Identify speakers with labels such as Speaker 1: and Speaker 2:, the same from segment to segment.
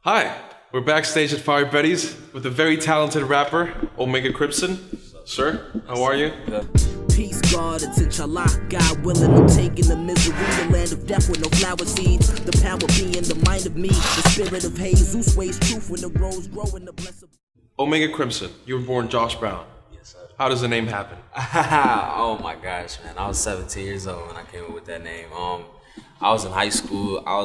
Speaker 1: Hi, we're backstage at Fire Betty's with a very talented rapper, Omega Crimson. Sir, how are you?
Speaker 2: Peace, God, it's inshallah. God willing, I'm taking the misery, the land of death with no flower seeds. The power be in the mind of me. The spirit of Jesus weighs truth when the rose grow in the blessed.
Speaker 1: Omega Crimson, you were born Josh Brown.
Speaker 3: Yes, sir.
Speaker 1: How does the name happen?
Speaker 3: Oh my gosh, man. I was 17 years old when I came up with that name. I was in high school. I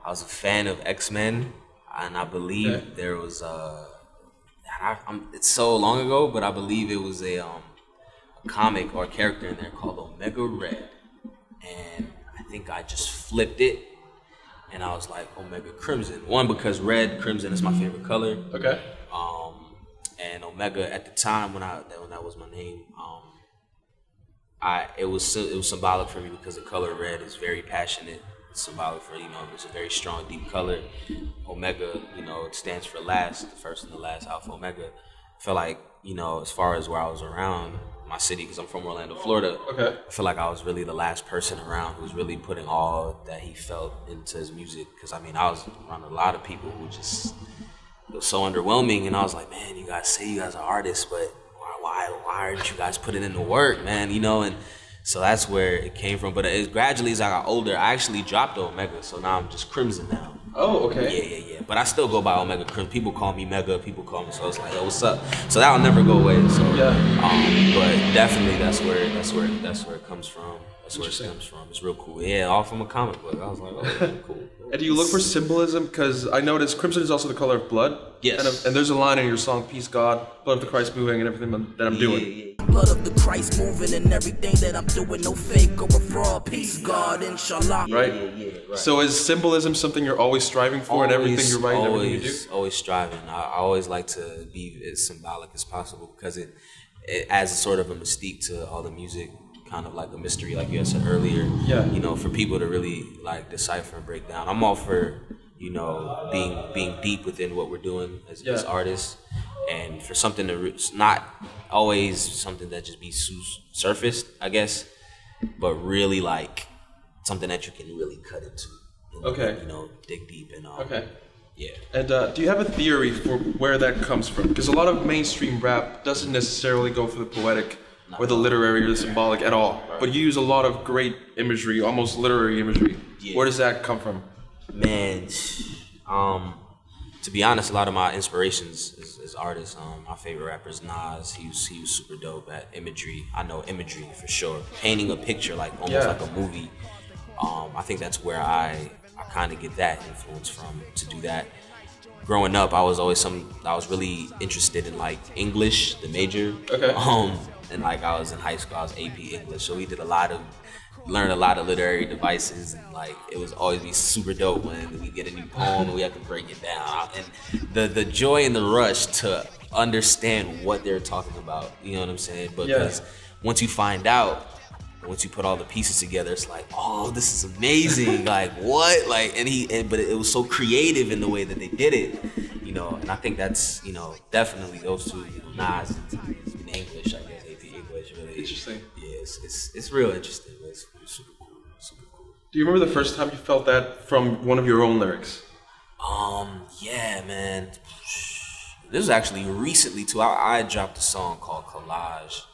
Speaker 3: was a fan of X-Men, and I believe there was it's so long ago, but I believe it was a comic or a character in there called Omega Red, and I think I just flipped it, and I was like Omega Crimson. One, because red crimson is my favorite color.
Speaker 1: Okay.
Speaker 3: And Omega at the time when that was my name, it was symbolic for me because the color red is very passionate. It's symbolic for, it's a very strong, deep color. Omega, it stands for last, the first and the last, Alpha Omega. I feel like, as far as where I was around my city, because I'm from Orlando, Florida,
Speaker 1: okay.
Speaker 3: I feel like I was really the last person around who was really putting all that he felt into his music. Because, I was around a lot of people who just, it was so underwhelming. And I was like, man, you guys say you guys are artists, but why aren't you guys putting in the work, man? And so that's where it came from. But gradually, as I got older, I actually dropped the Omega. So now I'm just Crimson now.
Speaker 1: Oh, okay.
Speaker 3: Yeah. But I still go by Omega Crimson. People call me Mega. People call me. So it's like, yo, what's up? So that'll never go away. So but definitely that's where it comes from. That's where it stems from. It's real cool. Yeah, all from a comic book. I was like, oh, cool.
Speaker 1: And do you look for symbolism? Because I noticed crimson is also the color of blood.
Speaker 3: Yes.
Speaker 1: And there's a line in your song, Peace, God, blood of the Christ moving and everything that I'm doing.
Speaker 3: Yeah.
Speaker 2: Blood of the Christ moving and everything that I'm doing. No fake or a fraud. Peace, God, inshallah.
Speaker 1: Right?
Speaker 3: Yeah, right.
Speaker 1: So is symbolism something you're always striving for in everything you write and everything you do?
Speaker 3: Always striving. I always like to be as symbolic as possible because it adds a sort of a mystique to all the music, kind of like a mystery, like you had said earlier.
Speaker 1: Yeah.
Speaker 3: For people to really like decipher and break down. I'm all for, being deep within what we're doing as artists, and for something to not always something that just be surfaced, I guess, but really like something that you can really cut into.
Speaker 1: Okay.
Speaker 3: Dig deep and
Speaker 1: Okay.
Speaker 3: Yeah.
Speaker 1: And do you have a theory for where that comes from? Because a lot of mainstream rap doesn't necessarily go for the poetic or the literary or the symbolic at all. Right. But you use a lot of great imagery, almost literary imagery. Yeah. Where does that come from?
Speaker 3: Man, to be honest, a lot of my inspirations is artists. My favorite rapper is Nas. He was super dope at imagery. I know imagery for sure. Painting a picture like almost like a movie. I think that's where I kind of get that influence from to do that. Growing up, I was really interested in like English, the major.
Speaker 1: Okay.
Speaker 3: And like I was in high school, I was AP English, so we learned a lot of literary devices, and like it was always be super dope when we get a new poem and we have to break it down. And the joy and the rush to understand what they're talking about, you know what I'm saying? Because once you find out, once you put all the pieces together, it's like, oh, this is amazing. Like what? Like but it was so creative in the way that they did it, and I think that's, definitely those two, Nas and in English, I guess, AP English, really
Speaker 1: interesting.
Speaker 3: Yeah, it's real interesting. It's super cool. Super cool.
Speaker 1: Do you remember the first time you felt that from one of your own lyrics?
Speaker 3: Yeah, man. This was actually recently too. I dropped a song called Collage.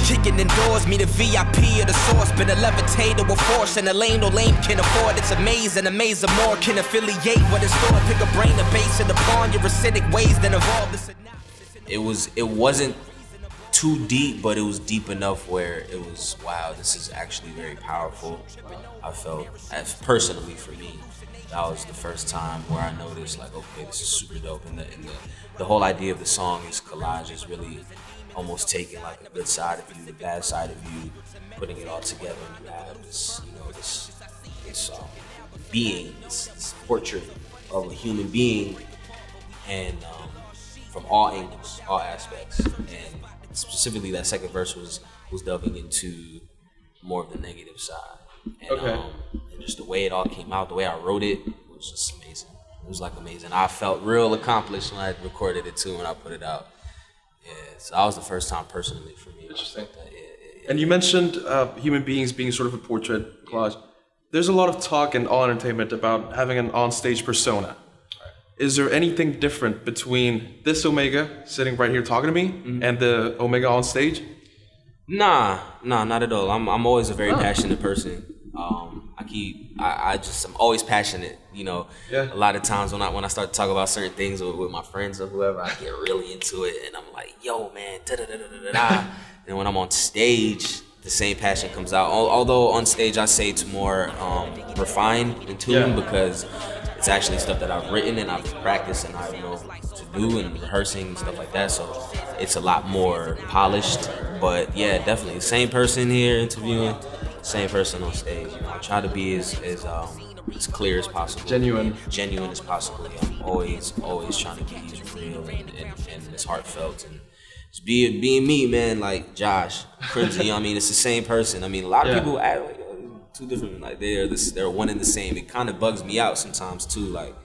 Speaker 2: Kicking indoors, me the VIP of the source. Been a levitator with force, and a lane no lame can afford. It's amazing, amazing more can affiliate what in store. Pick a brain, a base, and upon your acidic ways, then evolve the synapses.
Speaker 3: It wasn't too deep, but it was deep enough where it was, wow, this is actually very powerful. I felt, as personally for me, that was the first time where I noticed, like, okay, this is super dope. And the whole idea of the song is collage, is really almost taking like a good side of you, the bad side of you, putting it all together, and you have this, this being, this portrait of a human being, and from all angles, all aspects. And specifically, that second verse was delving into more of the negative side. And, and just the way it all came out, the way I wrote it, was just amazing. It was like amazing. I felt real accomplished when I recorded it too, when I put it out. Yeah, so that was the first time personally for me.
Speaker 1: Interesting.
Speaker 3: Yeah.
Speaker 1: And you mentioned human beings being sort of a portrait collage. there's a lot of talk in all entertainment about having an onstage persona. Is there anything different between this Omega sitting right here talking to me and the Omega on stage?
Speaker 3: Nah, not at all. I'm always a very passionate person. I'm always passionate. A lot of times when I start to talk about certain things with my friends or whoever, I get really into it, and I'm like, yo, man, da da da da da da. And when I'm on stage, the same passion comes out. Although on stage I say it's more refined in tune because it's actually stuff that I've written and I've practiced and I know to do and rehearsing and stuff like that. So it's a lot more polished. But yeah, definitely the same person here interviewing, same person on stage. I try to be as clear as possible, genuine as possible. Yeah, I'm always trying to be as real and as heartfelt and just being me, man. Like Josh, Crimson. It's the same person. A lot of people act like two different. Like they're one and the same. It kind of bugs me out sometimes too. Like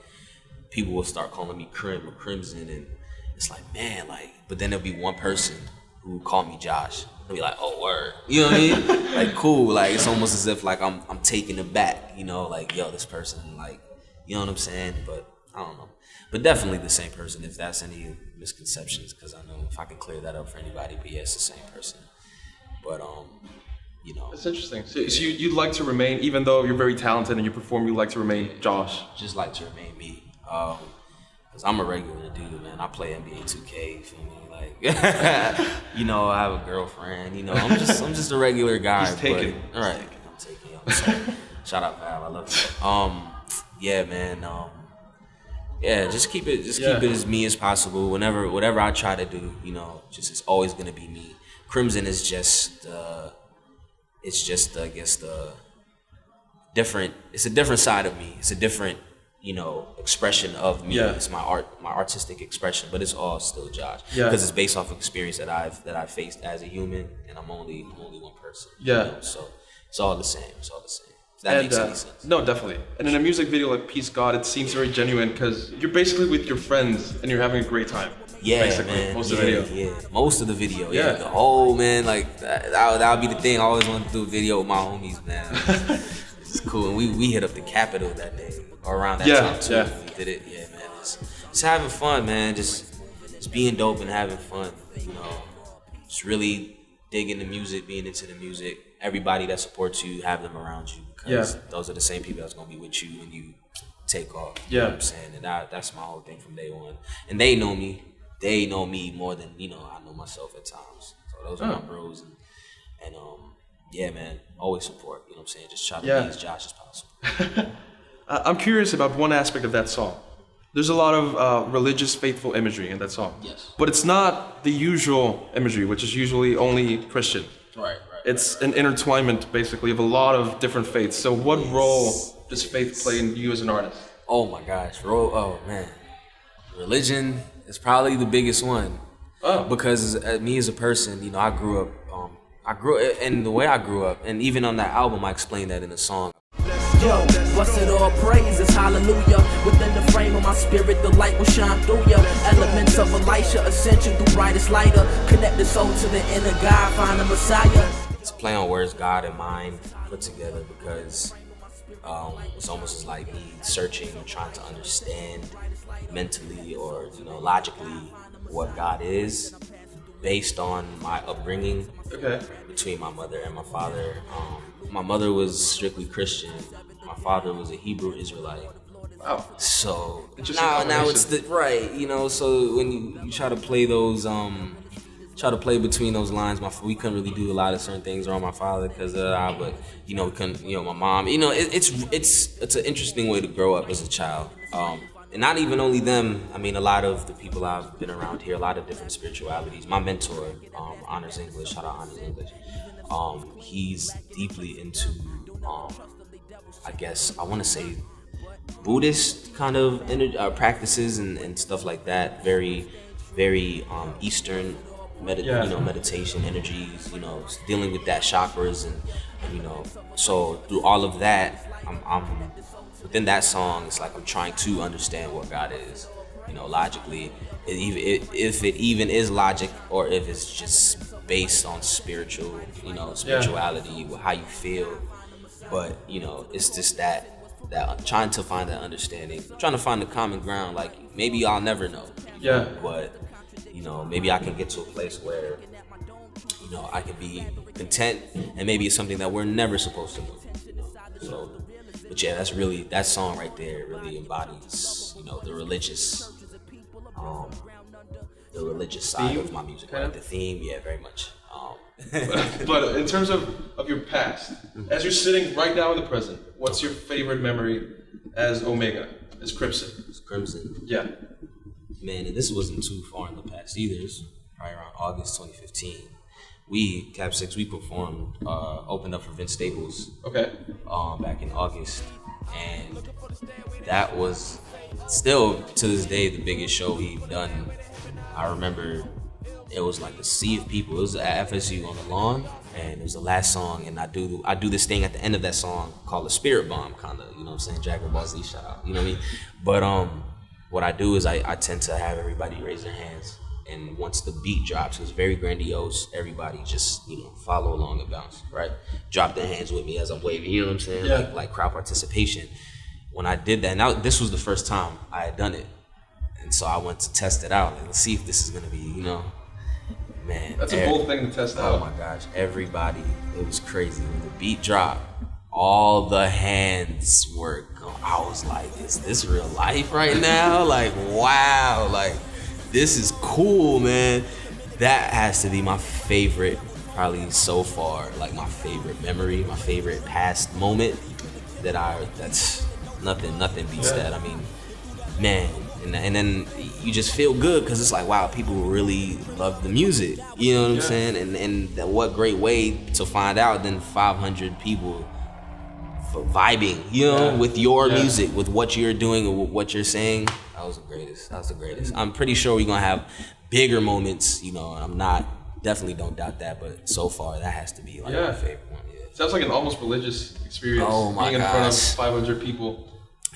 Speaker 3: people will start calling me Crim or Crimson, and it's like, man, like. But then there'll be one person who called me Josh. They'll be like, oh, word. You know what I mean? Like, cool. Like, it's almost as if, like, I'm taking it back, like, yo, this person, like, you know what I'm saying? But, I don't know. But definitely the same person, if that's any misconceptions, because I know if I can clear that up for anybody, but yeah, it's the same person. But,
Speaker 1: It's interesting. So you'd like to remain, even though you're very talented and you perform, you like to remain Josh?
Speaker 3: Just like to remain me. Because I'm a regular dude, man. I play NBA 2K, you feel me? Like, I have a girlfriend, I'm just a regular guy.
Speaker 1: He's taken.
Speaker 3: All right, I'm taking. I'm sorry. Shout out Val, I love you. Yeah, man. Just keep it as me as possible. Whatever I try to do, it's always gonna be me. Crimson is just, I guess different. It's a different side of me. It's a different, expression of me.
Speaker 1: Yeah.
Speaker 3: It's my artistic expression, but it's all still Josh. Because it's based off of experience that I've faced as a human, and I'm only one person.
Speaker 1: Yeah.
Speaker 3: So it's all the same. If that makes any sense.
Speaker 1: No, definitely. And in a music video like Peace God, it seems very genuine because you're basically with your friends and you're having a great time.
Speaker 3: Yeah,
Speaker 1: basically,
Speaker 3: man.
Speaker 1: Most of the video.
Speaker 3: Yeah, most of the video.
Speaker 1: Yeah.
Speaker 3: The whole, man, like that would be the thing. I always wanted to do a video with my homies, man. It's cool. And we hit up the Capitol that day. Or around that time too.
Speaker 1: Yeah.
Speaker 3: We did it. Yeah, man. It's having fun, man. Just being dope and having fun. Just really digging the music, being into the music. Everybody that supports you, have them around you because those are the same people that's gonna be with you when you take off. You know what I'm saying? And that's my whole thing from day one. And they know me. They know me more than I know myself at times. So those are my bros and yeah, man. Always support. You know what I'm saying? Just try to be as Josh as possible.
Speaker 1: I'm curious about one aspect of that song. There's a lot of religious, faithful imagery in that song.
Speaker 3: Yes.
Speaker 1: But it's not the usual imagery, which is usually only Christian.
Speaker 3: Right.
Speaker 1: It's an intertwinement, basically, of a lot of different faiths. So what role does faith play in you as an artist?
Speaker 3: Oh, my gosh. Oh, man. Religion is probably the biggest one.
Speaker 1: Oh.
Speaker 3: Because me as a person, I grew up, and the way I grew up, and even on that album, I explained that in the song.
Speaker 2: Yo, blessed all praises, hallelujah. Within the frame of my spirit, the light will shine through ya. Elements of Elisha, ascension through brightest lighter. Connect the soul to the inner God, find the Messiah.
Speaker 3: It's a play on words, God and mind put together because it's almost as like me searching, trying to understand mentally or logically what God is based on my upbringing between my mother and my father. My mother was strictly Christian. My father was a Hebrew Israelite.
Speaker 1: Wow.
Speaker 3: So now it's so when you try to play those between those lines, we couldn't really do a lot of certain things around my father because but we couldn't, my mom, it's an interesting way to grow up as a child. And not even only them, a lot of the people I've been around here, a lot of different spiritualities. My mentor, Honors English, shout out Honors English. He's deeply into, I guess I want to say Buddhist kind of practices and stuff like that. Very, very Eastern meditation energies. Dealing with that chakras and so through all of that, I'm within that song. It's like I'm trying to understand what God is. Logically, if it even is logic or if it's just based on spirituality, how you feel. But it's just that I'm trying to find that understanding, I'm trying to find the common ground. Like maybe I'll never know.
Speaker 1: Yeah.
Speaker 3: But maybe I can get to a place where I can be content, and maybe it's something that we're never supposed to do. So, but yeah, that song right there really embodies the religious side of my music, right? The theme, yeah, very much.
Speaker 1: But in terms of your past, as you're sitting right now in the present, what's your favorite memory as Omega, as Crimson?
Speaker 3: It's Crimson.
Speaker 1: Yeah.
Speaker 3: Man, and this wasn't too far in the past either. It's probably around August 2015. We, Cap 6, we performed, opened up for Vince Staples.
Speaker 1: Okay.
Speaker 3: Back in August. And that was still, to this day, the biggest show we've done. I remember it was like a sea of people. It was at FSU on the lawn, and it was the last song, and I do this thing at the end of that song called a spirit bomb, kind of, you know what I'm saying? Dragon Ball Z, shout out, you know what I mean? But what I do is I tend to have everybody raise their hands, and once the beat drops, it's very grandiose, everybody just, follow along and bounce, right? Drop their hands with me as I'm waving, you know what I'm saying?
Speaker 1: Yeah.
Speaker 3: Like crowd participation. When I did that, now this was the first time I had done it, and so I went to test it out and see if this is gonna be, man.
Speaker 1: That's a bold thing to test out.
Speaker 3: Oh my gosh, everybody, it was crazy. When the beat dropped, all the hands were going. I was like, is this real life right now? Like, wow, like, this is cool, man. That has to be my favorite, probably so far, like my favorite memory, my favorite past moment that's nothing beats that. I mean, man, and then you just feel good because it's like, wow, people really love the music. You know what I'm saying? And what great way to find out than 500 people vibing, with your music, with what you're doing and what you're saying. That was the greatest. I'm pretty sure we're gonna have bigger moments, and definitely don't doubt that, but so far that has to be like my favorite one. Yeah.
Speaker 1: Sounds like an almost religious experience.
Speaker 3: Oh my
Speaker 1: being in front of 500 people.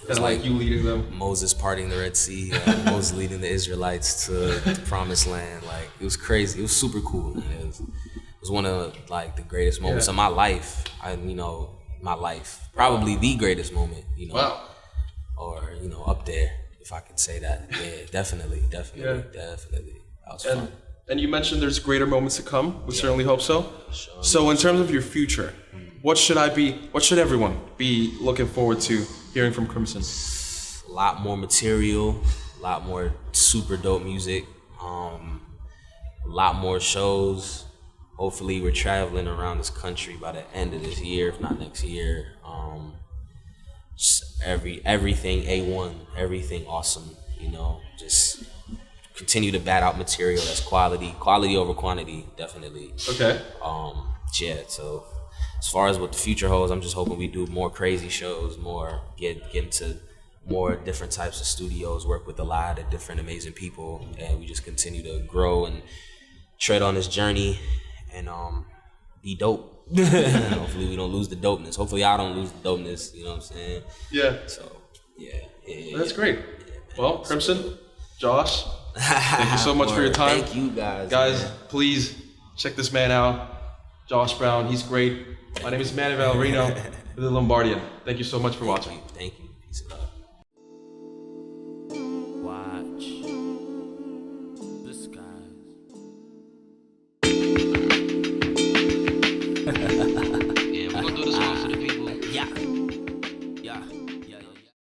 Speaker 1: And like you leading them.
Speaker 3: Moses parting the Red Sea, Moses leading the Israelites to the Promised Land. Like, it was crazy. It was super cool. Man. It was one of like the greatest moments of my life. Probably the greatest moment.
Speaker 1: Wow.
Speaker 3: Or up there, if I can say that. Yeah, definitely. That was fun.
Speaker 1: And you mentioned there's greater moments to come. We certainly hope so. Sure. So in terms of your future, what should everyone be looking forward to hearing from Crimson?
Speaker 3: A lot more material, a lot more super dope music, a lot more shows. Hopefully we're traveling around this country by the end of this year, if not next year. Everything A1, everything awesome, just continue to bat out material that's quality over quantity, definitely.
Speaker 1: Okay.
Speaker 3: So as far as what the future holds, I'm just hoping we do more crazy shows, get into more different types of studios, work with a lot of different amazing people, and we just continue to grow and tread on this journey and be dope. Hopefully we don't lose the dopeness. Hopefully I don't lose the dopeness, you know what I'm saying?
Speaker 1: Yeah.
Speaker 3: So, yeah.
Speaker 1: That's great. Well, Crimson, Josh, thank you so much for your time.
Speaker 3: Thank you guys.
Speaker 1: Guys,
Speaker 3: man.
Speaker 1: Please check this man out. Josh Brown, he's great. My name is Manny Valerino with the Lombardian. Thank you so much for watching.
Speaker 3: Thank you.